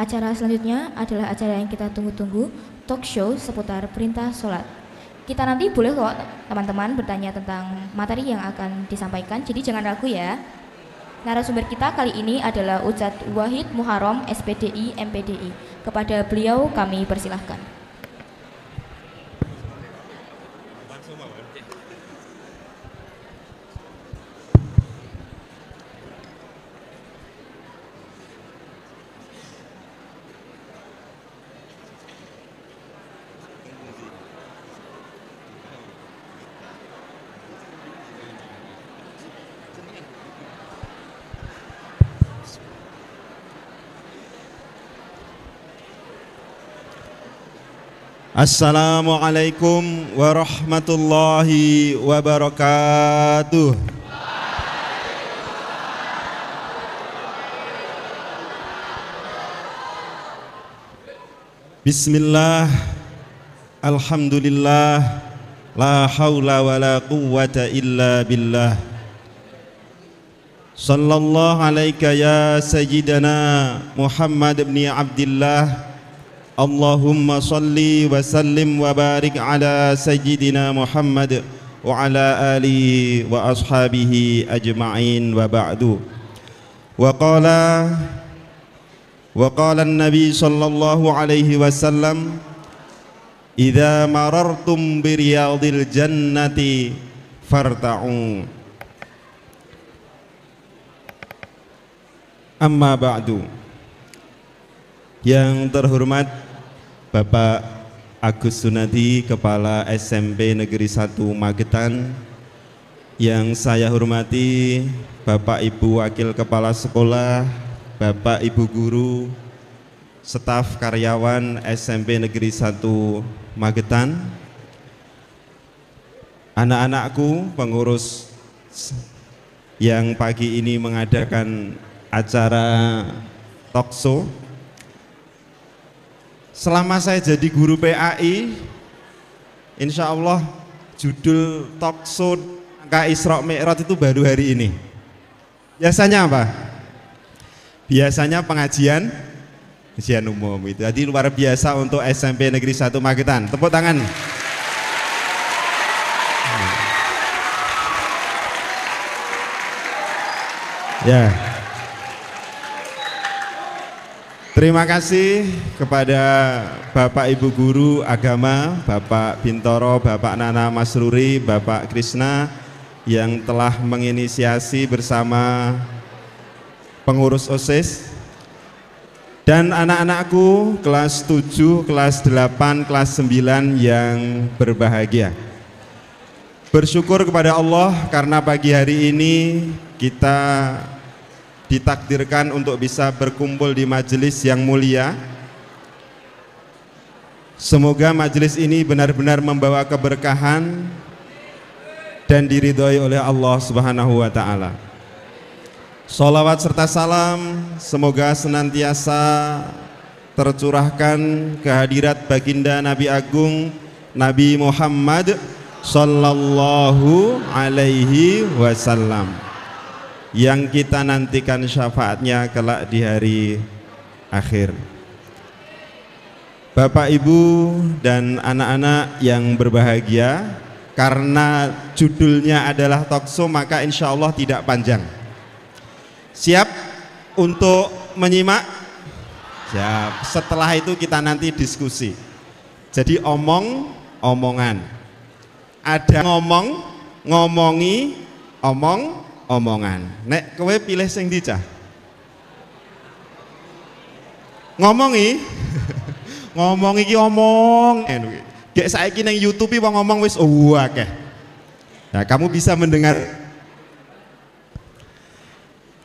Acara selanjutnya adalah acara yang kita tunggu-tunggu, talk show seputar perintah sholat. Kita nanti boleh kok teman-teman bertanya tentang materi yang akan disampaikan, jadi jangan ragu ya. Narasumber kita kali ini adalah Ustadz Wahid Muharram, SPDI, MPDI. Kepada beliau kami persilahkan. Assalamualaikum warahmatullahi wabarakatuh. Bismillah, alhamdulillah, la haula wa la quwwata illa billah. Sallallahu alaika ya sayyidana Muhammad ibn Abdillah. Allahumma salli wa sallim wa barik ala sayyidina Muhammad wa ala alihi wa ashabihi ajma'in wa ba'du. Wa qala an-nabi sallallahu alaihi wasallam, idza marartum bi riyadil jannati farta'u. Amma ba'du. Yang terhormat Bapak Agus Sunadi, Kepala SMP Negeri 1 Magetan. Yang saya hormati Bapak Ibu Wakil Kepala Sekolah, Bapak Ibu Guru, staf karyawan SMP Negeri 1 Magetan, anak-anakku, pengurus yang pagi ini mengadakan acara talkshow. Selama saya jadi guru PAI, insya Allah judul talkshow angka Isra Mi'raj itu baru hari ini. Biasanya apa? Biasanya pengajian umum itu. Jadi luar biasa untuk SMP Negeri 1 Magetan. Tepuk tangan. Ya. Terima kasih kepada Bapak Ibu Guru Agama, Bapak Bintoro, Bapak Nana Masruri, Bapak Krisna yang telah menginisiasi bersama pengurus OSIS, dan anak-anakku kelas 7, kelas 8, kelas 9 yang berbahagia. Bersyukur kepada Allah karena pagi hari ini kita ditakdirkan untuk bisa berkumpul di majelis yang mulia. Semoga majelis ini benar-benar membawa keberkahan dan diridhoi oleh Allah Subhanahu wa ta'ala. Sholawat serta salam semoga senantiasa tercurahkan kehadirat baginda Nabi Agung Nabi Muhammad Sallallahu alaihi wasallam, yang kita nantikan syafaatnya kelak di hari akhir. Bapak, Ibu, dan anak-anak yang berbahagia, karena judulnya adalah talkshow maka insya Allah tidak panjang. Siap untuk menyimak? Siap. Setelah itu kita nanti diskusi. Jadi omong-omongan. Ada ngomongi, omongan. Nek kowe pilih sing ndi, Cah? Ngomongi. Ngomong iki omong. Gek saiki nang YouTube wong ngomong wis akeh. Nah, kamu bisa mendengar,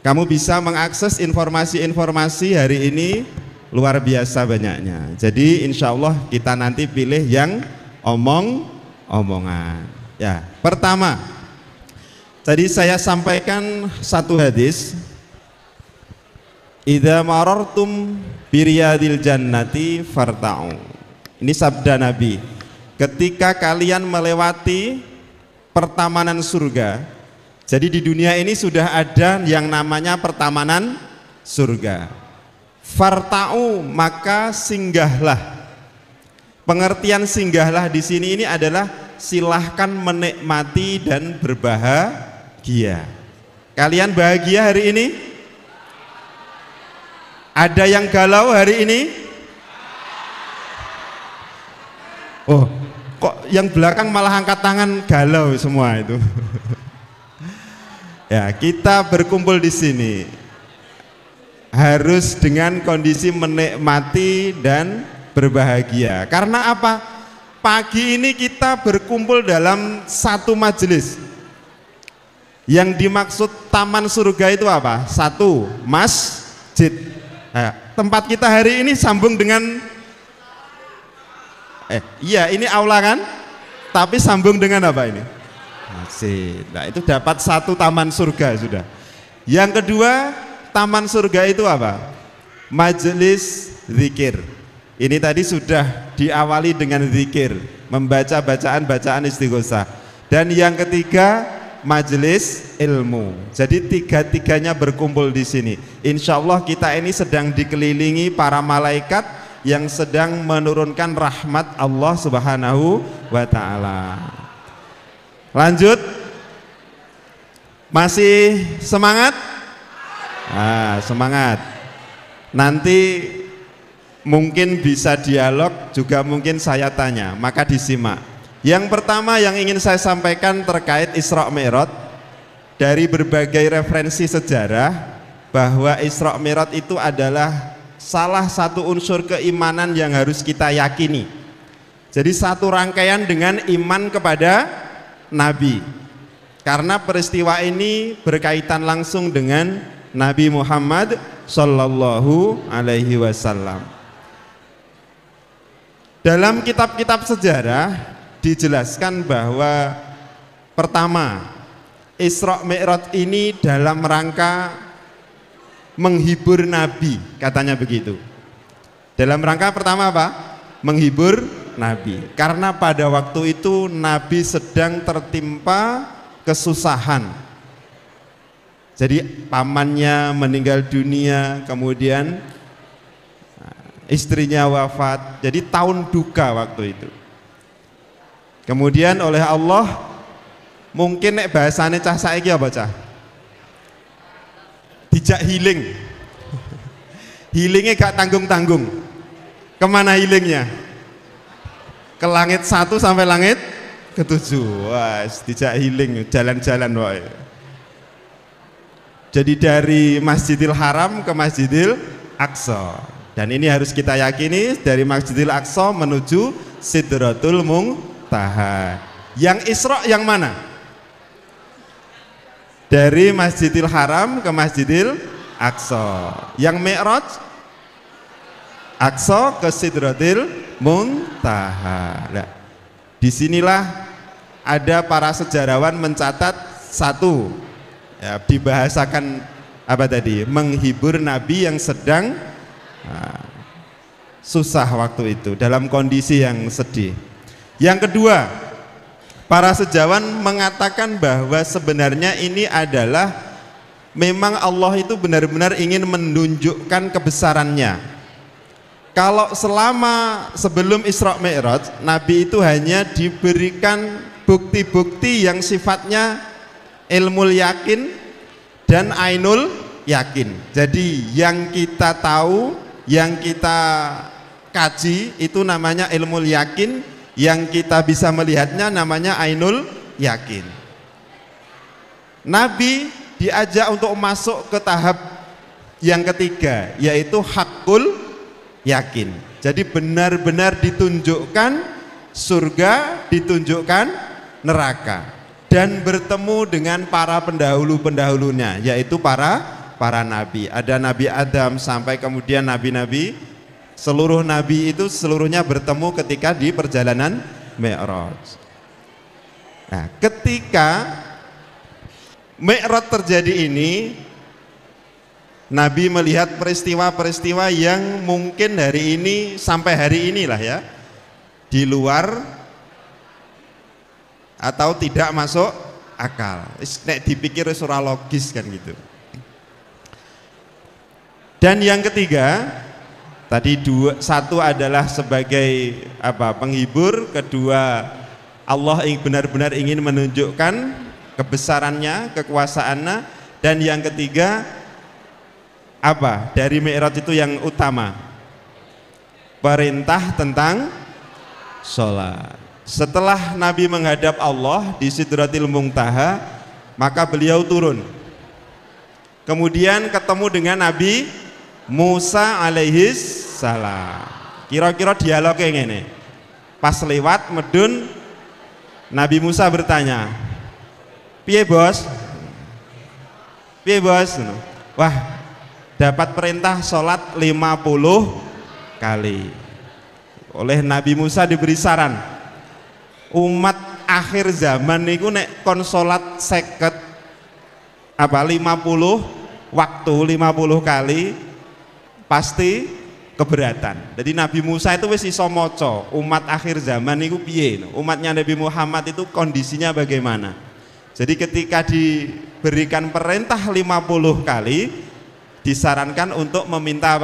kamu bisa mengakses informasi-informasi hari ini luar biasa banyaknya. Jadi insya Allah kita nanti pilih yang omongan. Ya, pertama, tadi saya sampaikan satu hadis, idza marartum biriyadil jannati farta'u. Ini sabda Nabi, ketika kalian melewati pertamanan surga. Jadi di dunia ini sudah ada yang namanya pertamanan surga. Farta'u, maka singgahlah. Pengertian singgahlah di sini ini adalah silahkan menikmati dan berbahagia. Kalian bahagia hari ini? Ada yang galau hari ini? Oh, kok yang belakang malah angkat tangan galau semua itu. Ya, kita berkumpul di sini harus dengan kondisi menikmati dan berbahagia. Karena apa? Pagi ini kita berkumpul dalam satu majelis. Yang dimaksud taman surga itu apa? Satu, masjid. Nah, tempat kita hari ini sambung dengan iya, ini aula kan? Tapi sambung dengan apa ini? Masjid. Nah, itu dapat satu taman surga sudah. Yang kedua, taman surga itu apa? Majelis zikir. Ini tadi sudah diawali dengan zikir, membaca bacaan-bacaan istighosah. Dan yang ketiga, majelis ilmu. Jadi tiga-tiganya berkumpul di sini. Insya Allah kita ini sedang dikelilingi para malaikat yang sedang menurunkan rahmat Allah Subhanahu wa ta'ala. Lanjut. Masih semangat? Semangat. Nanti mungkin bisa dialog, juga mungkin saya tanya, maka disimak. Yang pertama yang ingin saya sampaikan terkait Isra Mi'raj, dari berbagai referensi sejarah bahwa Isra Mi'raj itu adalah salah satu unsur keimanan yang harus kita yakini. Jadi satu rangkaian dengan iman kepada Nabi, karena peristiwa ini berkaitan langsung dengan Nabi Muhammad Sallallahu Alaihi Wasallam. Dalam kitab-kitab sejarah dijelaskan bahwa pertama, Isra Mi'raj ini dalam rangka menghibur Nabi, katanya begitu. Dalam rangka pertama apa? Menghibur Nabi. Karena pada waktu itu Nabi sedang tertimpa kesusahan. Jadi pamannya meninggal dunia, kemudian istrinya wafat, jadi tahun duka waktu itu. Kemudian oleh Allah, mungkin nek bahasane cah saiki apa cah? Dijak healing. Healingnya gak tanggung-tanggung. Kemana healingnya? Ke langit 1 sampai langit ke-7. Wah, dijak healing, jalan-jalan wae. Jadi dari Masjidil Haram ke Masjidil Aqsa. Dan ini harus kita yakini, dari Masjidil Aqsa menuju Sidratul Muntaha. Yang Isra yang mana? Dari Masjidil Haram ke Masjidil Aqsa. Yang Mi'raj Aqsa ke Sidratul Muntaha. Nah, disinilah ada para sejarawan mencatat satu, ya, dibahasakan apa tadi? Menghibur Nabi yang sedang susah waktu itu, dalam kondisi yang sedih. Yang kedua, para sejarawan mengatakan bahwa sebenarnya ini adalah memang Allah itu benar-benar ingin menunjukkan kebesarannya. Kalau sebelum Isra Mi'raj, Nabi itu hanya diberikan bukti-bukti yang sifatnya ilmu yakin dan ainul yakin. Jadi yang kita tahu, yang kita kaji itu namanya ilmu yakin, yang kita bisa melihatnya namanya ainul yakin. Nabi diajak untuk masuk ke tahap yang ketiga, yaitu hakul yakin. Jadi benar-benar ditunjukkan surga, ditunjukkan neraka, dan bertemu dengan para pendahulu-pendahulunya, yaitu para nabi. Ada Nabi Adam sampai kemudian nabi-nabi, seluruh nabi itu seluruhnya bertemu ketika di perjalanan Mi'raj. Nah, ketika Mi'raj terjadi ini, Nabi melihat peristiwa-peristiwa yang mungkin hari ini sampai hari inilah ya, di luar atau tidak masuk akal. Nek dipikir ora logis kan gitu. Dan yang ketiga, tadi satu adalah sebagai penghibur, kedua Allah benar-benar ingin menunjukkan kebesarannya, kekuasaannya, dan yang ketiga dari Mi'raj itu yang utama, perintah tentang sholat. Setelah Nabi menghadap Allah di Sidratil Muntaha, maka beliau turun, kemudian ketemu dengan Nabi Musa alaihis salam. Kira-kira dialognya ngene. Pas lewat medun, Nabi Musa bertanya, "Piye bos? Piye bos?" Wah, dapat perintah sholat 50 kali. Oleh Nabi Musa diberi saran, umat akhir zaman niku nek kon sholat 50 waktu 50 kali pasti keberatan. Jadi Nabi Musa itu wis iso maca umat akhir zaman itu piye, umatnya Nabi Muhammad itu kondisinya bagaimana. Jadi ketika diberikan perintah 50 kali, disarankan untuk meminta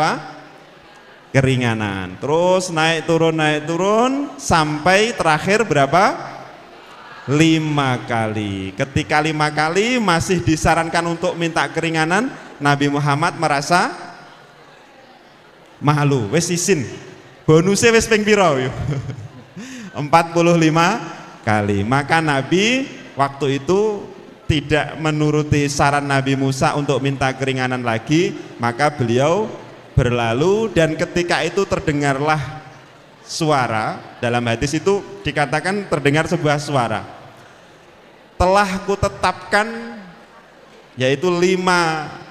keringanan. Terus naik turun sampai terakhir berapa? 5 kali. Ketika 5 kali masih disarankan untuk minta keringanan, Nabi Muhammad merasa malu, wis isin. Bonusnya wis ping pira yo? 45 kali. Maka Nabi waktu itu tidak menuruti saran Nabi Musa untuk minta keringanan lagi, maka beliau berlalu dan ketika itu terdengarlah suara. Dalam hadis itu dikatakan terdengar sebuah suara. Telah kutetapkan yaitu 5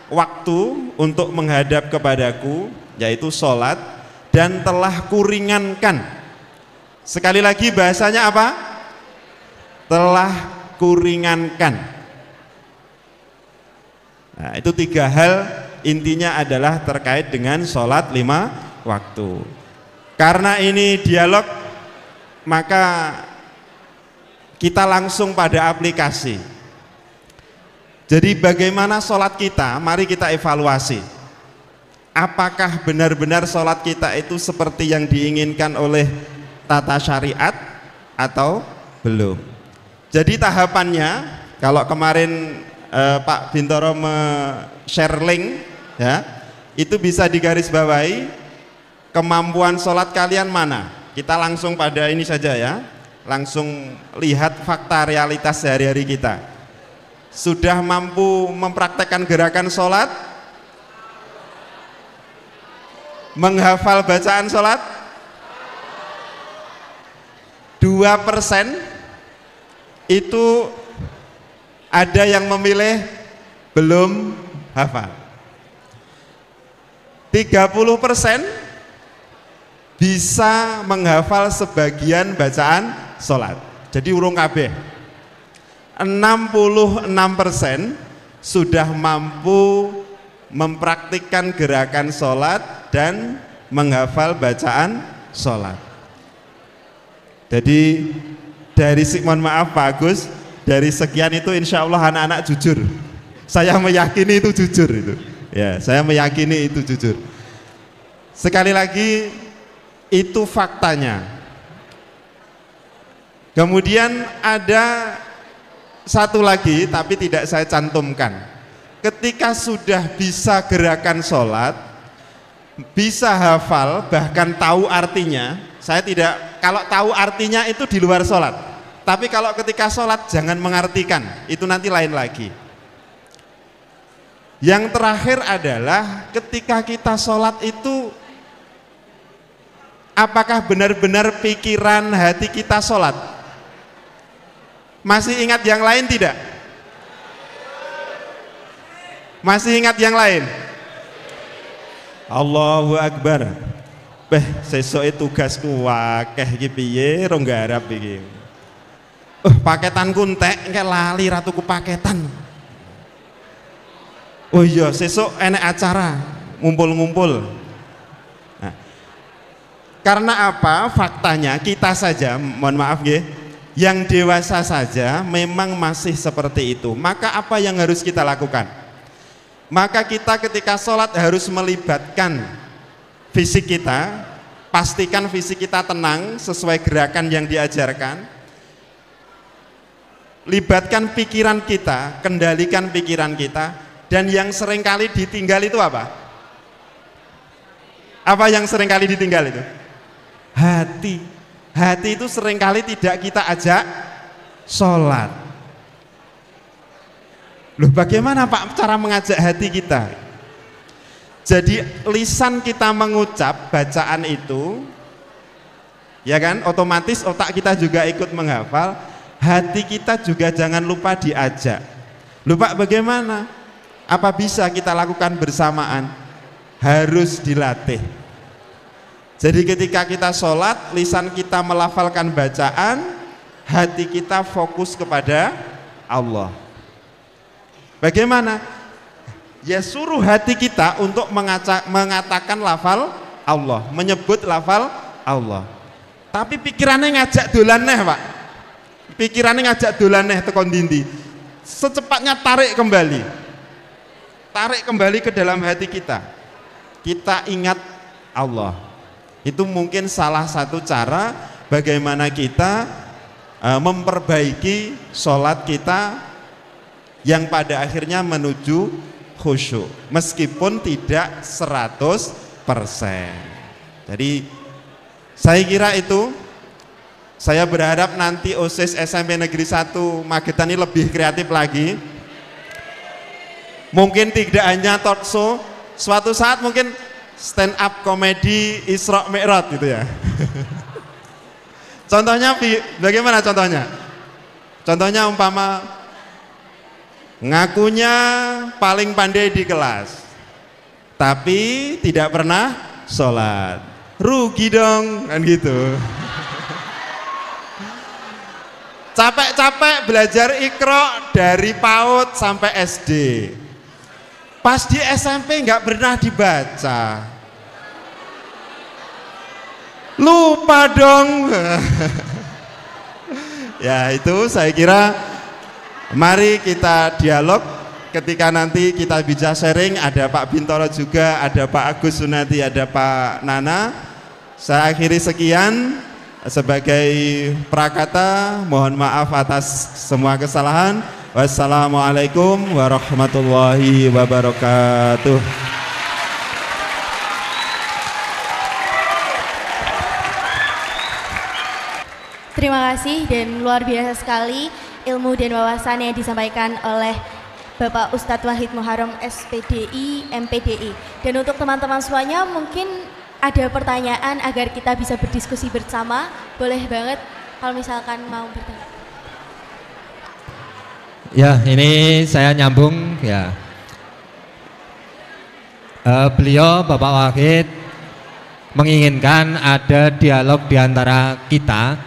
waktu untuk menghadap kepadaku, yaitu sholat, dan telah kuringankan. Sekali lagi bahasanya apa? Telah kuringankan. Nah, itu 3 hal intinya adalah terkait dengan sholat 5 waktu. Karena ini dialog, maka kita langsung pada aplikasi. Jadi bagaimana sholat kita? Mari kita evaluasi. Apakah benar-benar sholat kita itu seperti yang diinginkan oleh tata syariat atau belum? Jadi tahapannya, kalau kemarin Pak Bintoro share link ya, itu bisa digarisbawahi kemampuan sholat kalian mana. Kita langsung pada ini saja ya, langsung lihat fakta realitas sehari-hari kita. Sudah mampu mempraktekkan gerakan sholat, menghafal bacaan sholat? 2% itu ada yang memilih belum hafal. 30% bisa menghafal sebagian bacaan sholat. Jadi urung kabeh. 66% sudah mampu mempraktikkan gerakan sholat dan menghafal bacaan sholat. Jadi dari mohon maaf Pak Agus, dari sekian itu insya Allah anak-anak jujur. Saya meyakini itu jujur itu. Ya, saya meyakini itu jujur. Sekali lagi itu faktanya. Kemudian ada satu lagi tapi tidak saya cantumkan. Ketika sudah bisa gerakan sholat, bisa hafal, bahkan tahu artinya. Saya tidak, kalau tahu artinya itu di luar sholat. Tapi kalau ketika sholat jangan mengartikan, itu nanti lain lagi. Yang terakhir adalah ketika kita sholat itu, apakah benar-benar pikiran hati kita sholat? Masih ingat yang lain tidak? Masih ingat yang lain? Allahu Akbar. Sesuk tugasku wakeh iki piye rong garap iki. Paketanku entek engke lali ratuku paketan. Oh iya, sesuk enek acara ngumpul-ngumpul. Nah, karena apa? Faktanya kita saja, mohon maaf nggih, yang dewasa saja memang masih seperti itu. Maka apa yang harus kita lakukan? Maka kita ketika sholat harus melibatkan fisik kita, pastikan fisik kita tenang sesuai gerakan yang diajarkan. Libatkan pikiran kita, kendalikan pikiran kita. Dan yang seringkali ditinggal itu apa? Apa yang seringkali ditinggal itu? Hati. Hati itu seringkali tidak kita ajak sholat. Loh, bagaimana Pak cara mengajak hati kita? Jadi lisan kita mengucap bacaan itu, ya kan, otomatis otak kita juga ikut menghafal. Hati kita juga jangan lupa diajak. Loh Pak, bagaimana? Apa bisa kita lakukan bersamaan? Harus dilatih. Jadi ketika kita sholat, lisan kita melafalkan bacaan, hati kita fokus kepada Allah. Bagaimana? Ya suruh hati kita untuk mengatakan lafal Allah, menyebut lafal Allah. Tapi pikirannya ngajak dolaneh Pak. Pikirannya ngajak dolaneh tekon dindi. Secepatnya tarik kembali. Tarik kembali ke dalam hati kita. Kita ingat Allah. Itu mungkin salah satu cara bagaimana kita memperbaiki sholat kita yang pada akhirnya menuju khusyuk meskipun tidak 100%. Jadi saya kira itu, saya berharap nanti OSIS SMP Negeri 1 Magetan ini lebih kreatif lagi. Mungkin tidak hanya talk show, suatu saat mungkin stand up komedi Isra Mi'raj gitu ya. Contohnya bagaimana contohnya? Contohnya umpama ngakunya paling pandai di kelas, tapi tidak pernah sholat, rugi dong, kan gitu. Capek-capek belajar Iqra dari PAUD sampai SD, pas di SMP nggak pernah dibaca, lupa dong. Ya itu saya kira mari kita dialog ketika nanti kita bisa sharing. Ada Pak Bintoro juga, ada Pak Agus Sunati, ada Pak Nana. Saya akhiri sekian sebagai prakata, mohon maaf atas semua kesalahan. Wassalamualaikum warahmatullahi wabarakatuh. Terima kasih dan luar biasa sekali ilmu dan wawasan yang disampaikan oleh Bapak Ustadz Wahid Muharram SPDI MPDI. Dan untuk teman-teman semuanya mungkin ada pertanyaan agar kita bisa berdiskusi bersama, boleh banget kalau misalkan mau bertanya. Ya, ini saya nyambung ya. Beliau Bapak Wahid menginginkan ada dialog di antara kita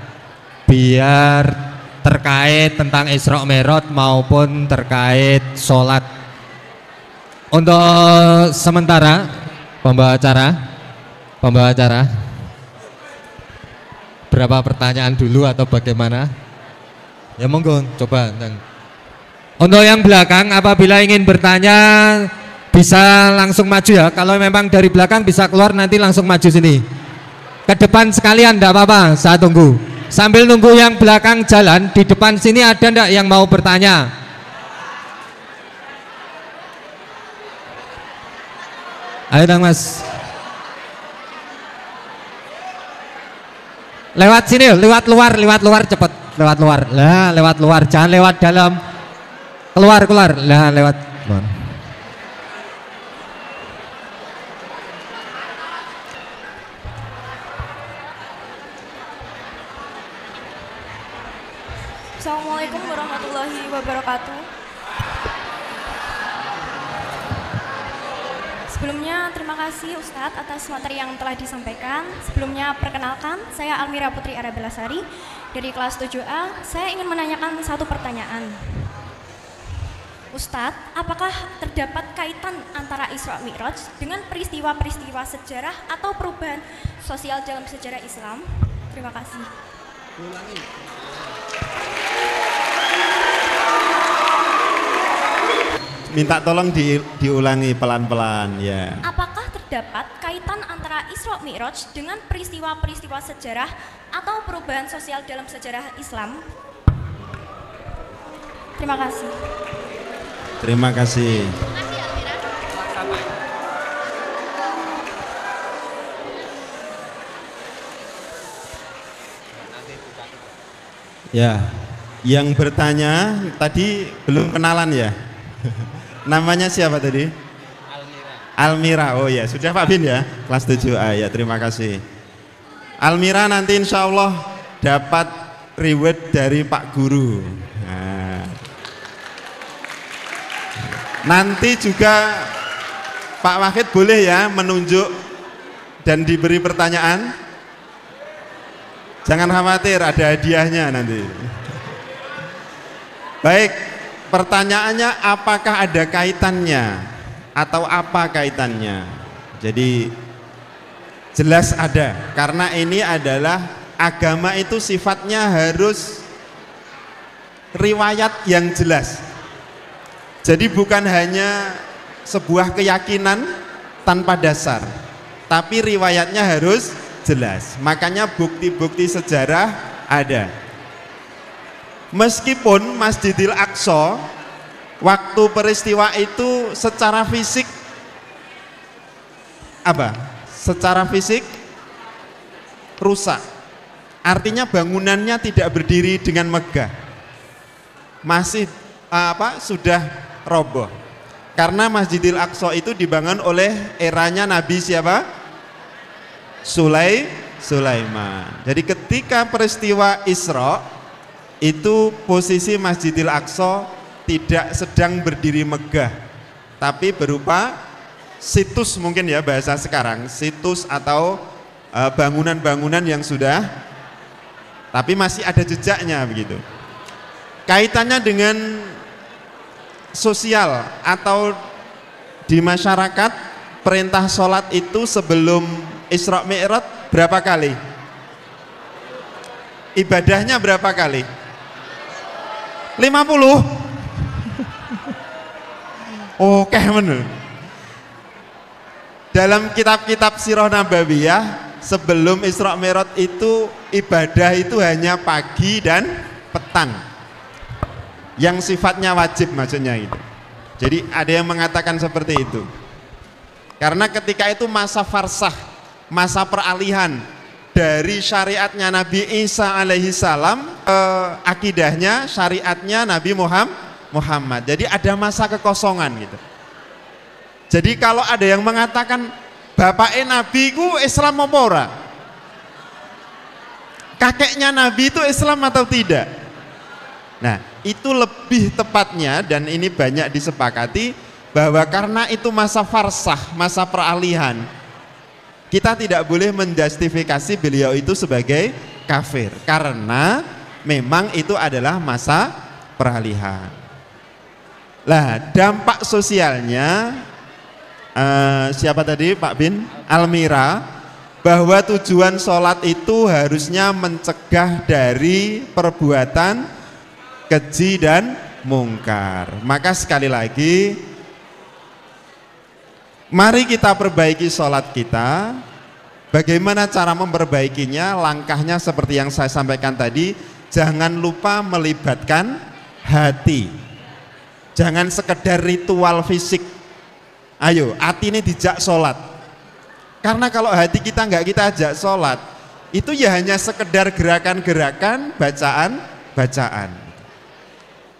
biar terkait tentang Isra Mi'raj maupun terkait sholat. Untuk sementara pembawa acara berapa pertanyaan dulu atau bagaimana? Ya monggo coba. Untuk yang belakang apabila ingin bertanya bisa langsung maju ya. Kalau memang dari belakang bisa keluar nanti langsung maju sini. Ke depan sekalian enggak apa-apa, saya tunggu. Sambil nunggu yang belakang jalan, di depan sini ada enggak yang mau bertanya? Ayo dong Mas. Lewat sini, lewat luar cepet. Lewat luar. Lah, lewat luar, jangan lewat dalam. Keluar. Lah, lewat luar. Assalamualaikum warahmatullahi wabarakatuh. Sebelumnya terima kasih Ustadz atas materi yang telah disampaikan. Sebelumnya perkenalkan, saya Almira Putri Arabelasari dari kelas 7A. Saya ingin menanyakan satu pertanyaan. Ustadz, apakah terdapat kaitan antara Isra Mi'raj dengan peristiwa-peristiwa sejarah atau perubahan sosial dalam sejarah Islam? Terima kasih. minta tolong diulangi pelan-pelan ya. Apakah terdapat kaitan antara Isra Mi'raj dengan peristiwa-peristiwa sejarah atau perubahan sosial dalam sejarah Islam? Terima kasih. Terima kasih. Ya, yang bertanya tadi belum kenalan ya. Namanya siapa tadi? Almira. Oh ya, sudah Pak Bin ya, kelas 7A ya, terima kasih. Almira nanti insya Allah dapat reward dari Pak Guru. Nah. Nanti juga Pak Wahid boleh ya menunjuk dan diberi pertanyaan. Jangan khawatir, ada hadiahnya nanti. Baik, pertanyaannya apakah ada kaitannya atau apa kaitannya? Jadi jelas ada, karena ini adalah agama itu sifatnya harus riwayat yang jelas. Jadi bukan hanya sebuah keyakinan tanpa dasar, tapi riwayatnya harus jelas. Makanya bukti-bukti sejarah ada. Meskipun Masjidil Aqsa waktu peristiwa itu secara fisik apa? Secara fisik rusak. Artinya bangunannya tidak berdiri dengan megah. Masih sudah roboh. Karena Masjidil Aqsa itu dibangun oleh eranya Nabi siapa? Sulaiman. Jadi ketika peristiwa Isra itu posisi Masjidil Aqsa tidak sedang berdiri megah, tapi berupa situs, mungkin ya bahasa sekarang, situs atau bangunan-bangunan yang sudah, tapi masih ada jejaknya begitu. Kaitannya dengan sosial atau di masyarakat, perintah sholat itu sebelum Isra Mi'raj berapa kali? Ibadahnya berapa kali? 50. Oke bener. Dalam kitab-kitab Sirah Nabawiyah sebelum Isra Mi'raj itu ibadah itu hanya pagi dan petang. Yang sifatnya wajib maksudnya itu. Jadi ada yang mengatakan seperti itu. Karena ketika itu masa farsah, masa peralihan dari syariatnya Nabi Isa alaihi salam akidahnya, syariatnya Nabi Muhammad. Jadi ada masa kekosongan gitu. Jadi kalau ada yang mengatakan bapaknya Nabi ku Islam apa ora? Kakeknya Nabi itu Islam atau tidak? Nah, itu lebih tepatnya dan ini banyak disepakati bahwa karena itu masa farsah, masa peralihan, kita tidak boleh menjustifikasi beliau itu sebagai kafir karena memang itu adalah masa peralihan. Lah, dampak sosialnya siapa tadi Pak Bin? Almira, bahwa tujuan sholat itu harusnya mencegah dari perbuatan keji dan mungkar. Maka sekali lagi, mari kita perbaiki sholat kita. Bagaimana cara memperbaikinya? Langkahnya seperti yang saya sampaikan tadi. Jangan lupa melibatkan hati. Jangan sekedar ritual fisik. Ayo, hati ini dijak sholat. Karena kalau hati kita nggak kita ajak sholat, itu ya hanya sekedar gerakan-gerakan, bacaan.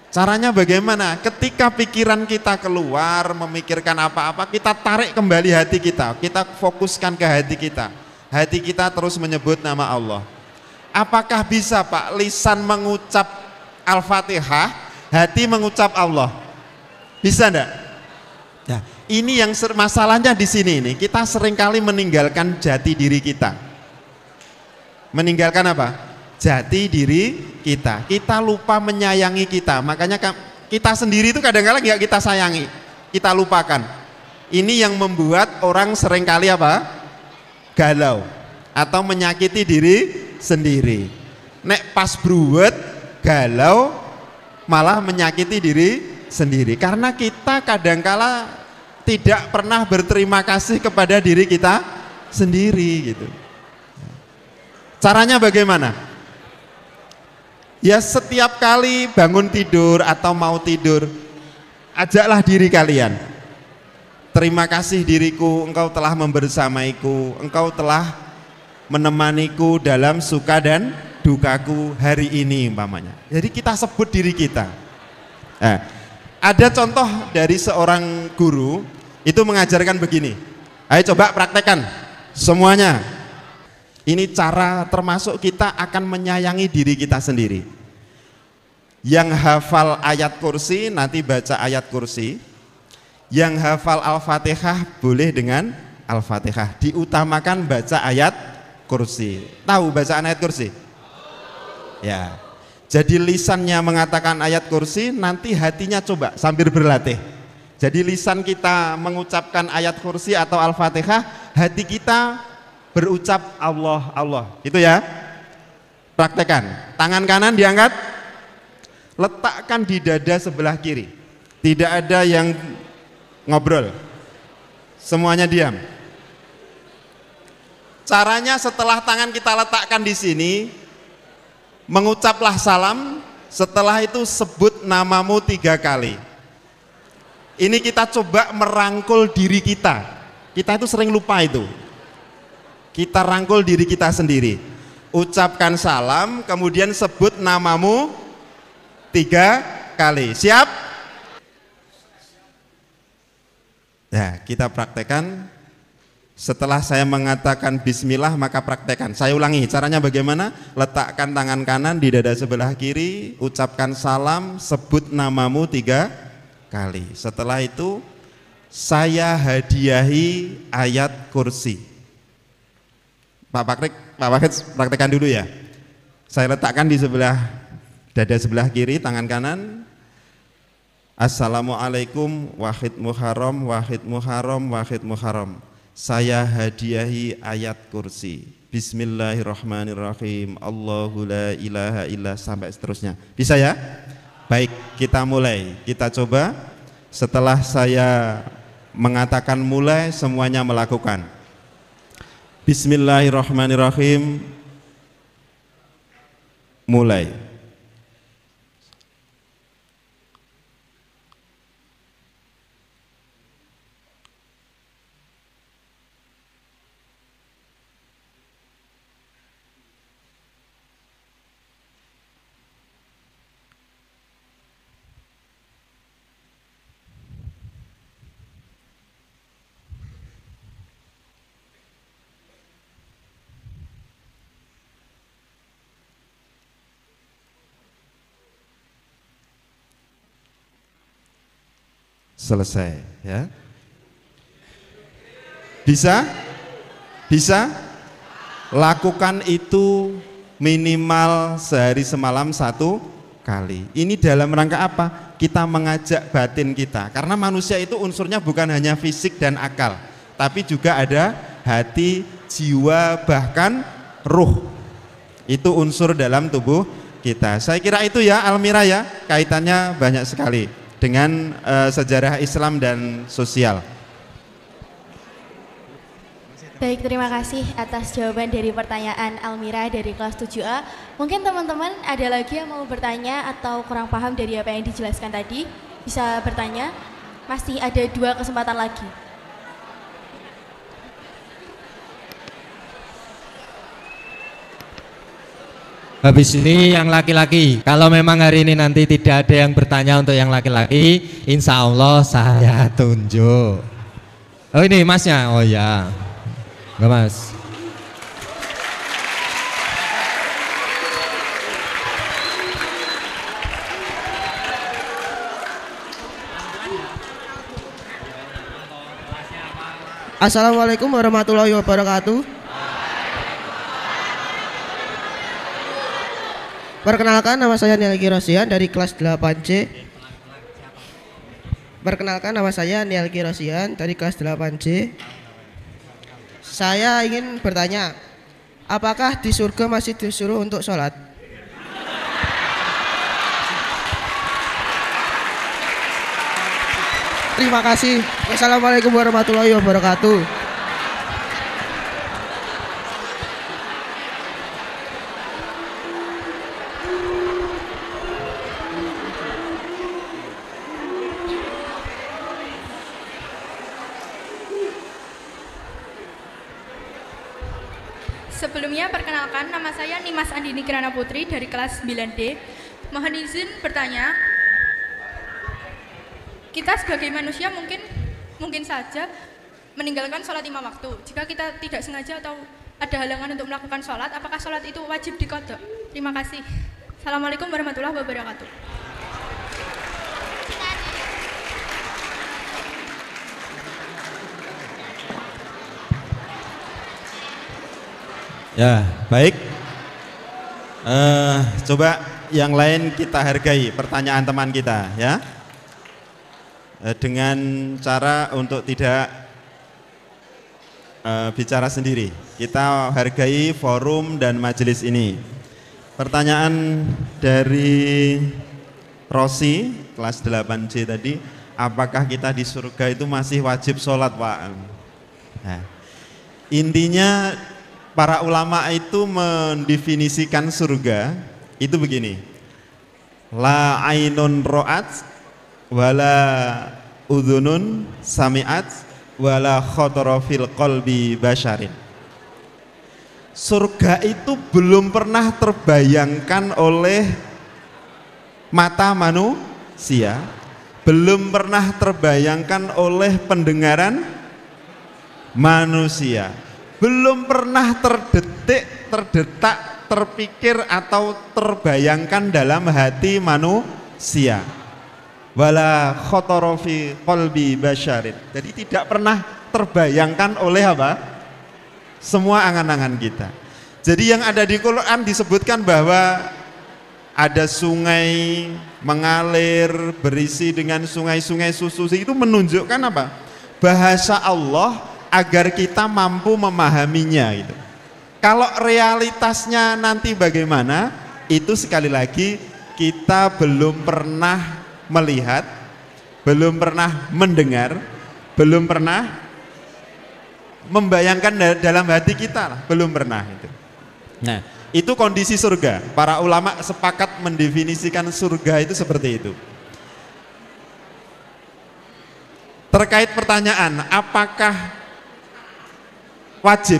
Caranya bagaimana? Ketika pikiran kita keluar memikirkan apa-apa, kita tarik kembali hati kita fokuskan ke hati kita. Hati kita terus menyebut nama Allah. Apakah bisa Pak lisan mengucap Al-Fatihah, hati mengucap Allah? Bisa enggak? Nah, ini yang masalahnya di sini nih. Kita seringkali meninggalkan jati diri kita. Meninggalkan apa? Jati diri kita. Kita lupa menyayangi kita. Makanya kita sendiri itu kadang-kadang nggak kita sayangi. Kita lupakan. Ini yang membuat orang seringkali apa? Galau atau menyakiti diri sendiri. Nek pas bruwet, galau, malah menyakiti diri sendiri. Karena kita kadangkala tidak pernah berterima kasih kepada diri kita sendiri gitu. Caranya bagaimana? Ya setiap kali bangun tidur atau mau tidur, ajaklah diri kalian. Terima kasih diriku, engkau telah membersamaiku, engkau telah menemaniku dalam suka dan dukaku hari ini umpamanya. Jadi kita sebut diri kita. Nah, ada contoh dari seorang guru itu mengajarkan begini. Ayo coba praktekkan semuanya. Ini cara termasuk kita akan menyayangi diri kita sendiri. Yang hafal ayat kursi nanti baca ayat kursi. Yang hafal Al-Fatihah boleh dengan Al-Fatihah. Diutamakan baca ayat kursi. Tahu bacaan ayat kursi? Ya. Jadi lisannya mengatakan ayat kursi, nanti hatinya coba sambil berlatih. Jadi lisan kita mengucapkan ayat kursi atau Al-Fatihah, hati kita berucap Allah, Allah. Itu ya. Praktekan. Tangan kanan diangkat, letakkan di dada sebelah kiri. Tidak ada yang ngobrol. Semuanya diam. Caranya setelah tangan kita letakkan di sini, mengucaplah salam, setelah itu sebut namamu 3 kali. Ini kita coba merangkul diri kita. Kita itu sering lupa itu. Kita rangkul diri kita sendiri. Ucapkan salam, kemudian sebut namamu 3 kali. Siap? Ya, kita praktekkan. Setelah saya mengatakan bismillah maka praktekkan. Saya ulangi, caranya bagaimana? Letakkan tangan kanan di dada sebelah kiri, ucapkan salam, sebut namamu 3 kali. Setelah itu saya hadiahi ayat kursi. Pak Pakrik praktekkan dulu ya. Saya letakkan di sebelah dada sebelah kiri, tangan kanan. Assalamualaikum wahid muharram, wahid muharram, wahid muharram. Saya hadiahi ayat kursi. Bismillahirrahmanirrahim. Allahu la ilaha illa sampai seterusnya. Bisa ya? Baik, kita mulai. Kita coba. Setelah saya mengatakan mulai, semuanya melakukan. Bismillahirrahmanirrahim. Mulai. Selesai ya. Bisa? Bisa? Lakukan itu minimal sehari semalam 1 kali. Ini dalam rangka apa? Kita mengajak batin kita. Karena manusia itu unsurnya bukan hanya fisik dan akal, tapi juga ada hati, jiwa, bahkan ruh. Itu unsur dalam tubuh kita. Saya kira itu ya Almira ya, kaitannya banyak sekali dengan sejarah Islam dan sosial. Baik, terima kasih atas jawaban dari pertanyaan Almira dari kelas 7A. Mungkin teman-teman ada lagi yang mau bertanya atau kurang paham dari apa yang dijelaskan tadi, bisa bertanya. Masih ada 2 kesempatan lagi. Habis ini yang laki-laki. Kalau memang hari ini nanti tidak ada yang bertanya untuk yang laki-laki, insya Allah saya tunjuk. Oh ini masnya, oh ya, enggak mas. Assalamualaikum warahmatullahi wabarakatuh. Perkenalkan, nama saya Niel Kirosian dari kelas 8C. Perkenalkan, nama saya Niel Kirosian dari kelas 8C. Saya ingin bertanya, apakah di surga masih disuruh untuk sholat? Terima kasih. Wassalamualaikum warahmatullahi wabarakatuh. Sebelumnya perkenalkan, nama saya Nimas Andini Kirana Putri dari kelas 9D. Mohon izin bertanya, kita sebagai manusia mungkin saja meninggalkan sholat 5 waktu. Jika kita tidak sengaja atau ada halangan untuk melakukan sholat, apakah sholat itu wajib diqadha? Terima kasih. Assalamualaikum warahmatullahi wabarakatuh. Ya, baik. Coba yang lain kita hargai pertanyaan teman kita ya. Dengan cara untuk tidak bicara sendiri. Kita hargai forum dan majelis ini. Pertanyaan dari Rosi, kelas 8C tadi, apakah kita di surga itu masih wajib sholat, Pak? Nah, intinya para ulama itu mendefinisikan surga itu begini. La ainun ro'at wala udhunun sami'at wala khotara fil qalbi basyarin. Surga itu belum pernah terbayangkan oleh mata manusia, belum pernah terbayangkan oleh pendengaran manusia, belum pernah terdetak, terpikir atau terbayangkan dalam hati manusia. Wala khotara fi qalbi basyarin. Jadi tidak pernah terbayangkan oleh apa? Semua angan-angan kita. Jadi yang ada di Quran disebutkan bahwa ada sungai mengalir berisi dengan sungai-sungai susu, itu menunjukkan apa? Bahasa Allah agar kita mampu memahaminya gitu. Kalau realitasnya nanti bagaimana, itu sekali lagi kita belum pernah melihat, belum pernah mendengar, belum pernah membayangkan dalam hati kita lah, belum pernah itu. Nah, itu kondisi surga. Para ulama sepakat mendefinisikan surga itu seperti itu. Terkait pertanyaan, apakah wajib?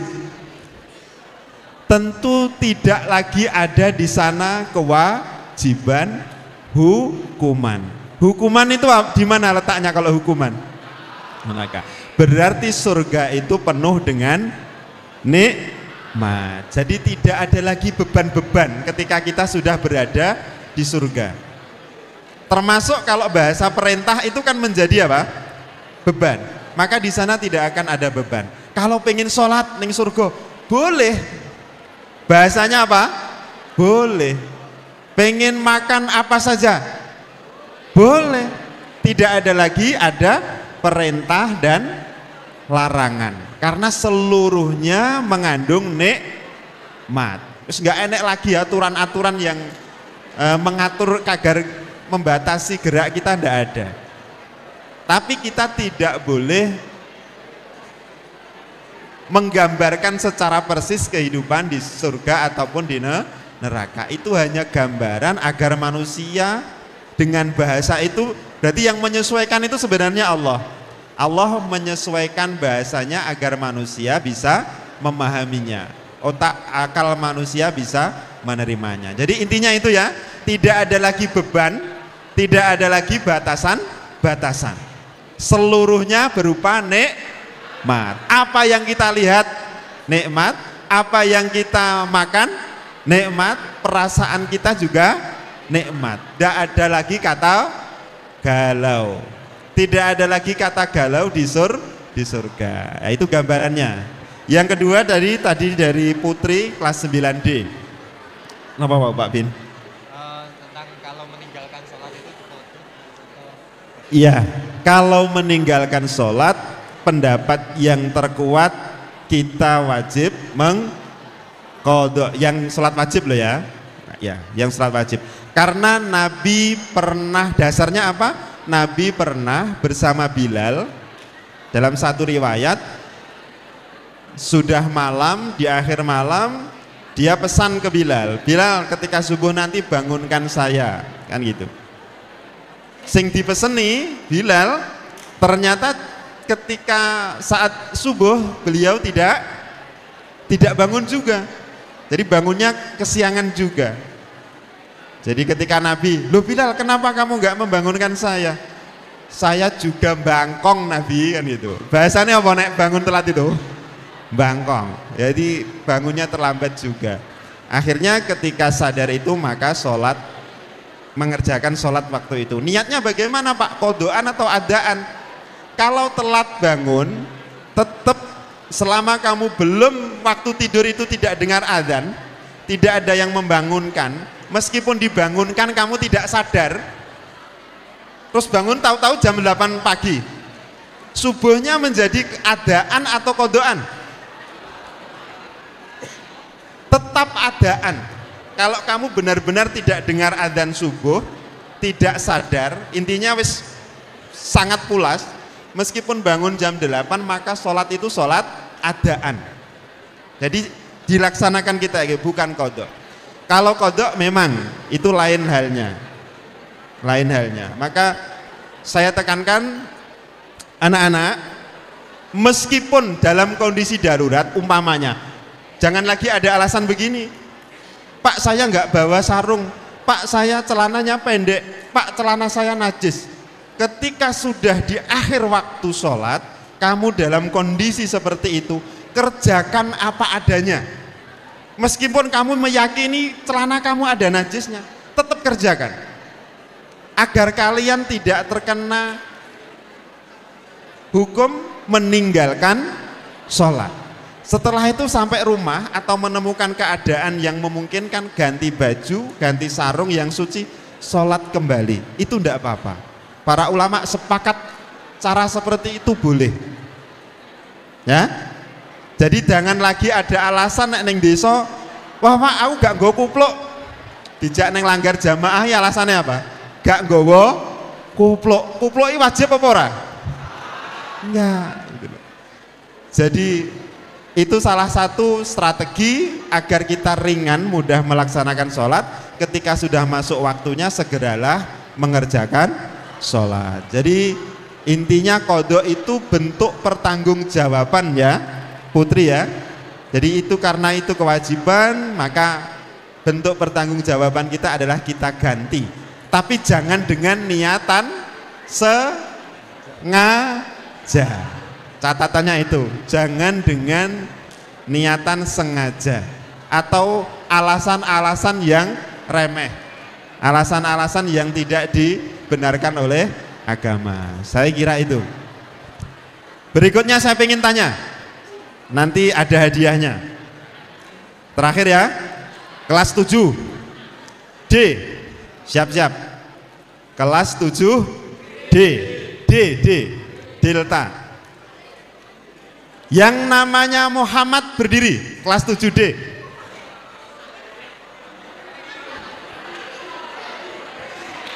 Tentu tidak lagi ada di sana kewajiban hukuman. Hukuman itu di mana letaknya kalau hukuman? Maka berarti surga itu penuh dengan nikmat. Jadi tidak ada lagi beban-beban ketika kita sudah berada di surga. Termasuk kalau bahasa perintah itu kan menjadi apa? Beban. Maka di sana tidak akan ada beban. Kalau pengen sholat ning surga, boleh. Bahasanya apa? Boleh. Pengen makan apa saja? Boleh. Tidak ada lagi ada perintah dan larangan. Karena seluruhnya mengandung nikmat. Terus nggak enak lagi aturan-aturan yang mengatur agar membatasi gerak kita, tidak ada. Tapi kita tidak boleh menggambarkan secara persis kehidupan di surga ataupun di neraka. Itu hanya gambaran agar manusia dengan bahasa itu, berarti yang menyesuaikan itu sebenarnya Allah. Allah menyesuaikan bahasanya agar manusia bisa memahaminya. Otak akal manusia bisa menerimanya. Jadi intinya itu ya, tidak ada lagi beban, tidak ada lagi batasan. Seluruhnya berupa nikmat. Apa yang kita lihat nikmat, apa yang kita makan nikmat, perasaan kita juga nikmat. Tidak ada lagi kata galau. Tidak ada lagi kata galau di surga. Itu gambarannya. Yang kedua tadi dari Putri kelas 9D. Apa Pak Bin? Tentang kalau meninggalkan sholat itu. Iya, kalau meninggalkan sholat, pendapat yang terkuat kita wajib mengqadha. Yang sholat wajib loh ya. Ya, yang sholat wajib. Karena Nabi pernah, dasarnya apa? Nabi pernah bersama Bilal dalam satu riwayat, sudah malam, di akhir malam dia pesan ke Bilal, Bilal ketika subuh nanti bangunkan saya, kan gitu. Sing dipeseni Bilal, ternyata ketika saat subuh beliau tidak bangun juga, jadi bangunnya kesiangan juga. Jadi ketika Nabi, loh Bilal kenapa kamu nggak membangunkan saya? Saya juga bangkong Nabi, kan gitu. Bahasanya apa nek bangun telat itu? Bangkong. Jadi bangunnya terlambat juga. Akhirnya ketika sadar itu maka sholat, mengerjakan sholat waktu itu. Niatnya bagaimana Pak? Kodoan atau adaan? Kalau telat bangun, tetap selama kamu belum waktu tidur itu tidak dengar adzan, tidak ada yang membangunkan, meskipun dibangunkan kamu tidak sadar, terus bangun tahu-tahu jam 8 pagi, subuhnya menjadi adaan atau kodoan? Tetap adaan. Kalau kamu benar-benar tidak dengar adzan subuh, tidak sadar, intinya wis sangat pulas, meskipun bangun jam 8 maka sholat itu sholat adaan. Jadi dilaksanakan kita, bukan kodok. Kalau kodok memang itu lain halnya, maka saya tekankan anak-anak, meskipun dalam kondisi darurat umpamanya, jangan lagi ada alasan begini, Pak saya nggak bawa sarung, Pak saya celananya pendek, Pak celana saya najis. Ketika sudah di akhir waktu sholat, kamu dalam kondisi seperti itu, kerjakan apa adanya. Meskipun kamu meyakini celana kamu ada najisnya, tetap kerjakan. Agar kalian tidak terkena hukum meninggalkan sholat. Setelah itu sampai rumah atau menemukan keadaan yang memungkinkan, ganti baju, ganti sarung yang suci, sholat kembali. Itu tidak apa-apa. Para ulama sepakat cara seperti itu boleh. Ya. Jadi jangan lagi ada alasan nek ning desa, wah Pak aku gak nggo kupluk. Dijak ning langgar jamaah ya alasannya apa? Gak nggawa kupluk. Kupluk iki wajib apa ora? Enggak. Jadi itu salah satu strategi agar kita ringan, mudah melaksanakan sholat. Ketika sudah masuk waktunya segeralah mengerjakan sholat. Jadi intinya kodok itu bentuk pertanggungjawaban ya Putri ya. Jadi itu karena itu kewajiban, maka bentuk pertanggungjawaban kita adalah kita ganti. Tapi jangan dengan niatan sengaja. Catatannya itu, jangan dengan niatan sengaja atau alasan-alasan yang remeh, alasan-alasan yang tidak dibenarkan oleh agama. Saya kira itu. Berikutnya saya ingin tanya, nanti ada hadiahnya. Terakhir ya, kelas 7 D, siap-siap. Kelas 7 D, Delta. Yang namanya Muhammad berdiri, kelas 7D.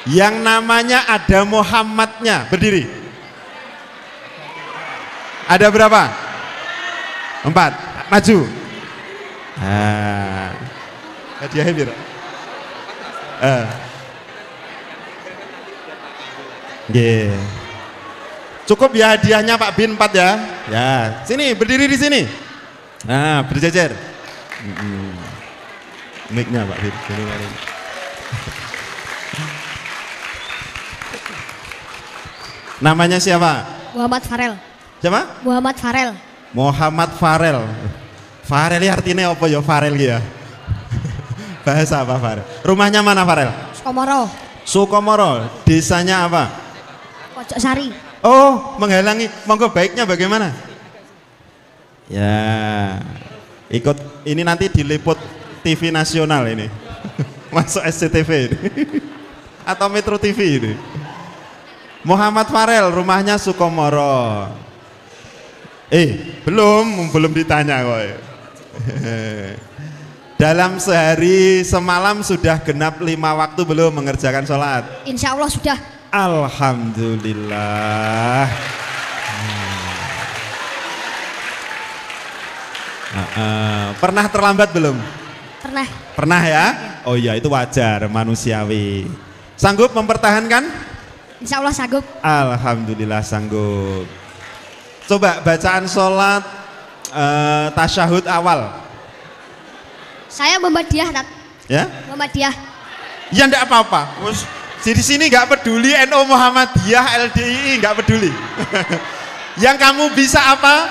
Yang namanya ada Muhammadnya berdiri. Ada berapa? 4. Maju. Hadiahnya biar. Cukup ya hadiahnya Pak Bin 4 ya. Ya, sini berdiri di sini. Nah, berjejer. Mic-nya Pak Bin. Sini mari. Namanya siapa? Muhammad Farel. Siapa? Muhammad Farel. Muhammad Farel. Farel artinya apa ya Farel ya? Bahasa apa Farel? Rumahnya mana Farel? Sukomoro. Sukomoro. Desanya apa? Pojok Sari. Oh, menghalangi. Monggo baiknya bagaimana? Ya, ikut ini nanti diliput TV nasional ini. Masuk SCTV ini. Atau Metro TV ini. Muhammad Farel, rumahnya Sukomoro. Belum ditanya kok. Dalam sehari semalam sudah genap 5 waktu belum mengerjakan sholat? Insya Allah sudah. Alhamdulillah. Pernah terlambat belum? Pernah. Pernah ya? Oh iya, itu wajar, manusiawi. Sanggup mempertahankan? Insya Allah sanggup. Alhamdulillah sanggup. Coba bacaan sholat tasyahud awal. Saya Muhammadiyah, Tat. Ya? Muhammadiyah. Ya enggak apa-apa. Di sini nggak peduli NU Muhammadiyah, LDII nggak peduli. Yang kamu bisa apa?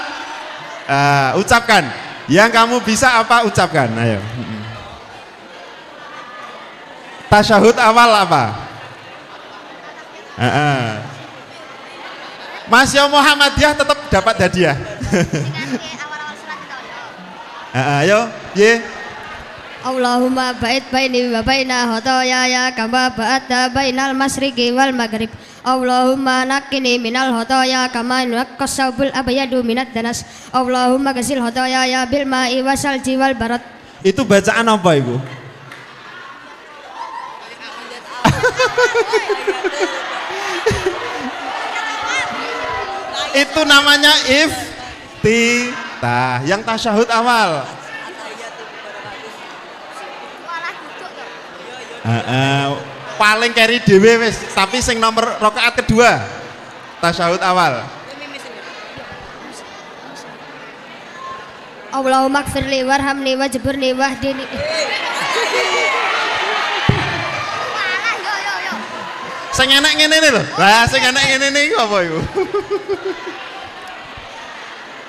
Ucapkan. Yang kamu bisa apa? Ucapkan. Ayo. Tasyahud awal apa? Mas Yo Muhammadiyah tetap dapat hadiah. Ayo, ye. Allahumma ba'id baini wa baina khotoyaya kama ba'adta bainal masyriqi wal maghrib. Allahumma naqqini minal khotoya kama yunaqqas saubul abyadu minad danas. Allahumma ghsil khotoyaya bil ma'i wasalji wal barat. Itu bacaan apa Ibu? Itu namanya iftitah, yang tasyahud awal. Paling carry dhewe wis, tapi sing nomor rakaat kedua tasyahud awal. Allahumma gfirli warhamni wajburni wahdini. Sing enak ngene lho. Lah sing enak ngene iki apa iku?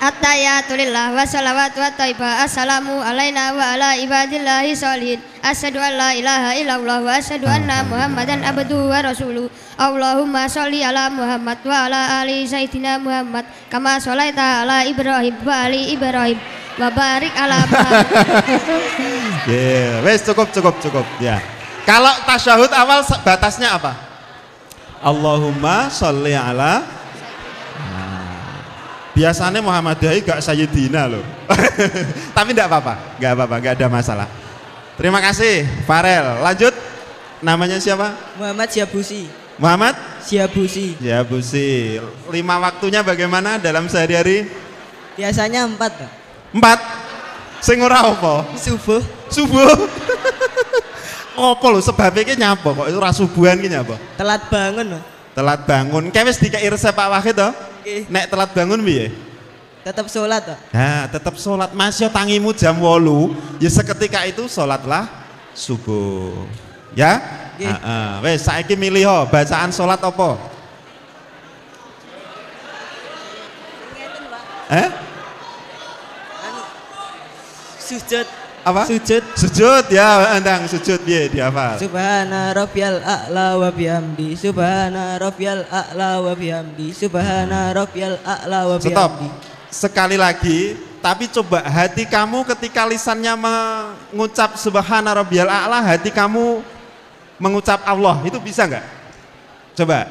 At-tayyatulillah wa salawatu wa thayyibah. Assalamu alaina wa ala ibadillahi sholihin. Asyhadu an la ilaha illallah wa asyhadu anna Muhammadan abduhu wa rasuluh. Allahumma sholli ala Muhammad wa ala ali sayyidina Muhammad kama sholaita ala Ibrahim wa ali Ibrahim wa barik ala Muhammad. Wes cukup ya. Kalau tasyahud awal batasnya apa? Allahumma sholli ala. Biasanya Muhammadiyah gak Sayyidina loh. Tapi enggak apa-apa, enggak ada masalah. Terima kasih, Farel. Lanjut. Namanya siapa? Muhammad Syabusi. Muhammad Syabusi. Syabusi. 5 waktunya bagaimana dalam sehari-hari? Biasanya 4, Pak. 4? Sing ora apa? Subuh. Apa lho sebabnya ki nyapa kok itu ora subuhan ki nyapa? Telat bangun, Pak. Telat bangun. Kayak wis dikei resep Pak Wahid to? Nek telat bangun piye? Tetap sholat, Pak. Nah, tetap sholat. Masya tangimu jam 8, ya seketika itu sholatlah subuh. Ya? Wes saiki milih ho, bacaan sholat apa? Sujud. Apa? Sujud. Sujud ya, endang sujud piye dihafal. Subhana rabbiyal a'la wa bihamdi. Subhana rabbiyal a'la wa bihamdi. Subhana rabbiyal a'la wa bihamdi. Stop. Sekali lagi, tapi coba hati kamu ketika lisannya mengucap subhana rabbiyal a'la, hati kamu mengucap Allah, itu bisa nggak? Coba.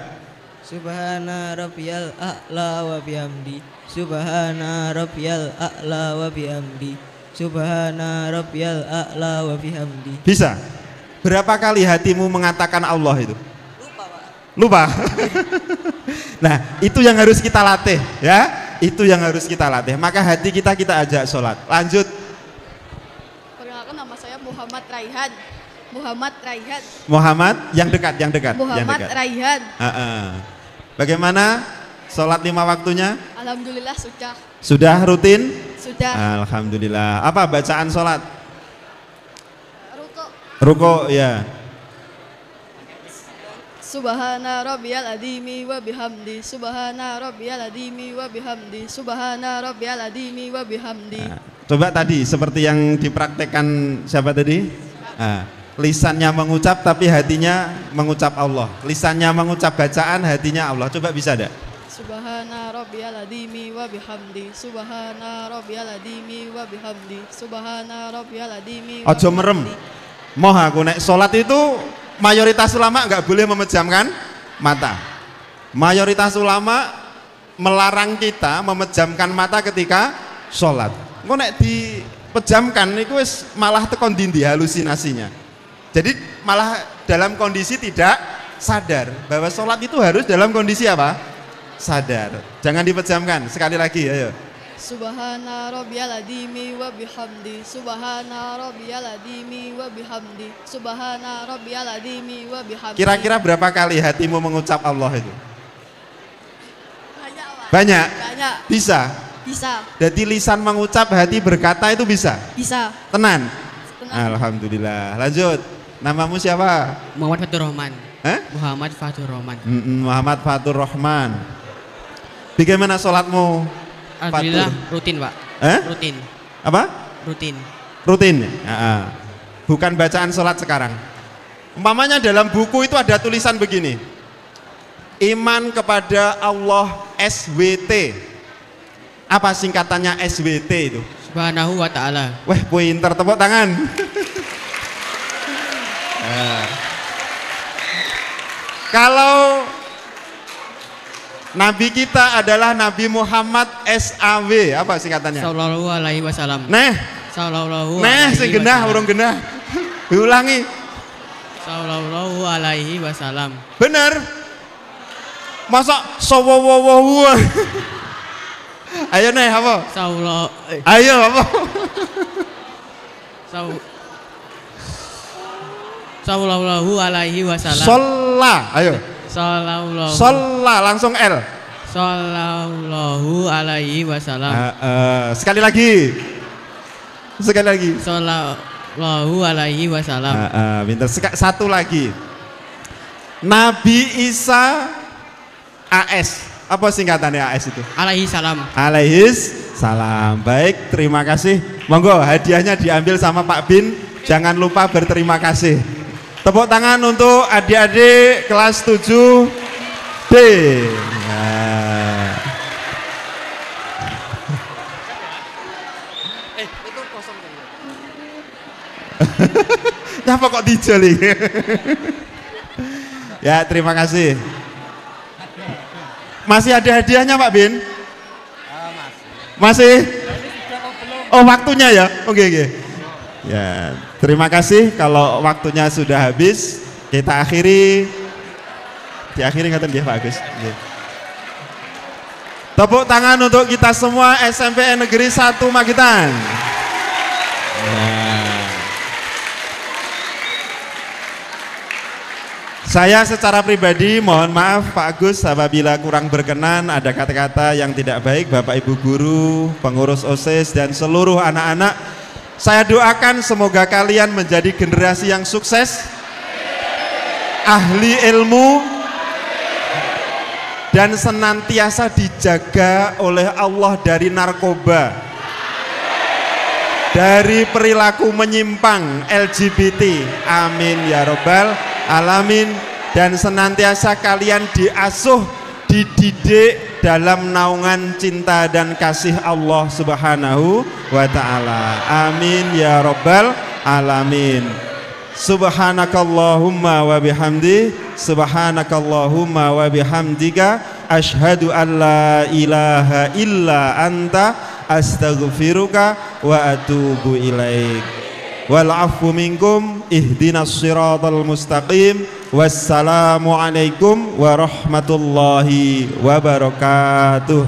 Subhana rabbiyal a'la wa bihamdi. Subhana rabbiyal a'la wa bihamdi. Subhana rabbiyal a'la wa bihamdi. Bisa? Berapa kali hatimu mengatakan Allah itu? Lupa, Pak. Lupa? Nah, itu yang harus kita latih ya. Itu yang harus kita latih. Maka hati kita ajak sholat. Lanjut. Perkenalkan, nama saya Muhammad Raihan. Muhammad Raihan. Muhammad yang dekat. Muhammad Raihan. Bagaimana sholat 5 waktunya? Alhamdulillah sudah. Sudah rutin? Sudah. Alhamdulillah. Apa bacaan sholat? Ruko. Ruko ya. Subhana rabbiyal azimi wa bihamdi. Subhana rabbiyal azimi wa bihamdi. Subhana rabbiyal azimi wa bihamdi. Coba tadi seperti yang dipraktekkan siapa tadi? Lisannya mengucap tapi hatinya mengucap Allah. Lisannya mengucap bacaan, hatinya Allah. Coba bisa enggak? Subhana rabbiyal azimi wa bihamdi. Subhana rabbiyal azimi wa bihamdi. Subhana rabbiyal azimi. Ojo merem. Moh aku nek salat itu mayoritas ulama nggak boleh memejamkan mata. Mayoritas ulama melarang kita memejamkan mata ketika sholat. Engko nek dipejamkan itu malah tekon dindi halusinasinya. Jadi malah dalam kondisi tidak sadar bahwa sholat itu harus dalam kondisi apa? Sadar. Jangan dipejamkan. Sekali lagi, ayo. Subhana rabbiyal azimi wa bihamdi. Subhana rabbiyal azimi wa bihamdi. Subhana rabbiyal azimi wa bihamdi. Kira-kira berapa kali hatimu mengucap Allah itu? Banyak, Pak. Banyak? Banyak. Bisa? Bisa. Jadi lisan mengucap, hati berkata itu bisa? Bisa. Tenan? Tenang. Alhamdulillah. Lanjut. Namamu siapa? Muhammad Fatur Rahman. Hah? Muhammad Fatur Rahman. Muhammad Fatur Rahman. Bagaimana sholatmu? Alhamdulillah Fatur? rutin, Pak. Rutin. Apa? Rutin. Rutin? Bukan bacaan sholat sekarang. Umpamanya dalam buku itu ada tulisan begini. Iman kepada Allah SWT. Apa singkatannya SWT itu? Subhanahu wa ta'ala. Wah, pinter, tepuk tangan. Kalau Nabi kita adalah Nabi Muhammad SAW, apa singkatannya? Sallallahu alaihi wasallam. Sallallahu sing genah, urung genah. Diulangi. Sallallahu alaihi wasallam. Bener. Masa sawawawahu. Ayo neh apa? Ayo apa? Sallallahu alaihi wasallam. Sholla, ayo. Sholla, langsung L. Sallallahu alaihi wasallam. Sekali lagi. Sallallahu alaihi wasallam. Pinter. Satu lagi. Nabi Isa AS. Apa singkatannya AS itu? Alaihi salam. Alaihi salam. Baik, terima kasih. Monggo hadiahnya diambil sama Pak Bin. Jangan lupa berterima kasih. Tepuk tangan untuk adik-adik kelas 7D. Nah. Itu kosong. Kenapa kok dijoli? Ya, terima kasih. Masih ada hadiahnya Pak Bin? Masih? Oh, waktunya ya? Oke. Ya, terima kasih. Kalau waktunya sudah habis, kita akhiri. Diakhiri ngaten nggih Pak Agus. Nggih. Tepuk tangan untuk kita semua SMPN Negeri 1 Magetan. Saya secara pribadi mohon maaf Pak Agus apabila kurang berkenan, ada kata-kata yang tidak baik. Bapak Ibu guru, pengurus OSIS dan seluruh anak-anak, saya doakan semoga kalian menjadi generasi yang sukses, ahli ilmu, dan senantiasa dijaga oleh Allah dari narkoba, dari perilaku menyimpang LGBT. Amin ya robbal alamin. Dan senantiasa kalian diasuh, dididik dalam naungan cinta dan kasih Allah Subhanahu wa ta'ala. Amin ya rabbal alamin. Subhanakallahumma wa bihamdi, subhanakallahumma wa bihamdika, asyhadu an la ilaha illa anta, astaghfiruka wa atubu ilaik. Wal afu minkum, ihdinas siratal mustaqim. Wassalamualaikum warahmatullahi wabarakatuh.